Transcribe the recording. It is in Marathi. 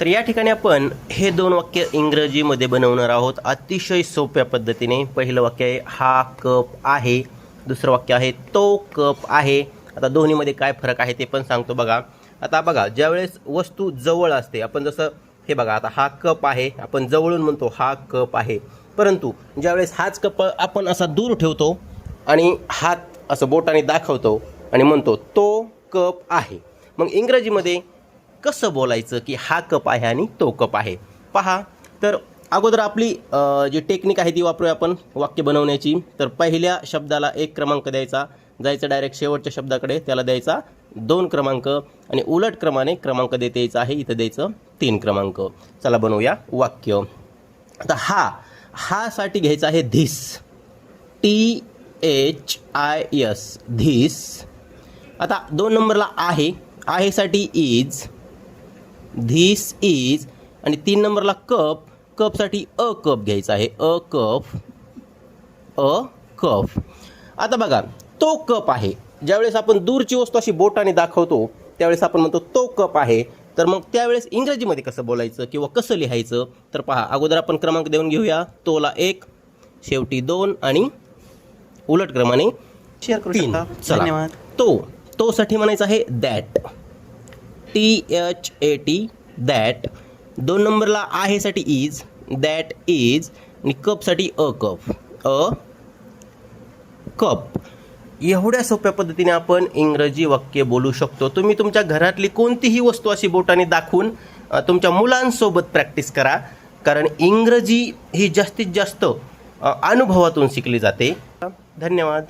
तर या ठिकाणी आपण हे 2 वाक्य इंग्रजीमध्ये बनवणार आहोत अतिशय सोप्या पद्धतीने. पहिलं वाक्य आहे हा कप आहे, दुसरं वाक्य आहे तो कप आहे. आता दोन्हीमध्ये काय फरक आहे ते पण सांगतो बघा. आता बघा, ज्यावेळेस वस्तू जवळ असते, आपण जसं हे बघा, आता हा कप आहे, आपण जवळून म्हणतो हा कप आहे. परंतु ज्यावेळेस हाच कप आपण असा दूर ठेवतो आणि हात असं बोटाने दाखवतो आणि म्हणतो तो कप आहे, मग इंग्रजीमध्ये कसं बोलायचं की हा कप आहे आणि तो कप आहे? पहा, तर अगोदर आपली जी टेक्निक आहे ती वापरूया आपण वाक्य बनवण्याची. तर पहिल्या शब्दाला 1 क्रमांक द्यायचा, जायचं डायरेक्ट शेवटच्या शब्दाकडे, त्याला द्यायचा 2 क्रमांक आणि उलट क्रमाने क्रमांक देता यायचा आहे, इथं द्यायचं 3 क्रमांक. चला बनवूया वाक्य. आता हा साठी घ्यायचा आहे धिस, THIS, धिस. आता 2 नंबरला आहे साठी इज, धिस इज. आणि 3 नंबरला कपसाठी अ कप घ्यायचा आहे, अ कप. आता बघा, तो कप आहे, ज्यावेळेस आपण दूरची वस्तू अशी बोटाने दाखवतो त्यावेळेस आपण म्हणतो तो कप आहे. तर मग त्यावेळेस इंग्रजीमध्ये कसं बोलायचं किंवा कसं लिहायचं? तर पहा, अगोदर आपण क्रमांक देऊन घेऊया. तोला 1, शेवटी 2 आणि उलट क्रमाने शेअर करू शकता. धन्यवाद. तो साठी म्हणायचं आहे दॅट, THAT, दॅट. 2 नंबरला आहे साठी इज, दॅट इज. आणि कपसाठी अ कप. एवढ्या सोप्या पद्धतीने आपण इंग्रजी वाक्य बोलू शकतो. तुम्ही तुमच्या घरातली कोणतीही वस्तू अशी बोटाने दाखवून तुमच्या मुलांसोबत प्रॅक्टिस करा, कारण इंग्रजी ही जास्तीत जास्त अनुभवातून शिकली जाते. धन्यवाद.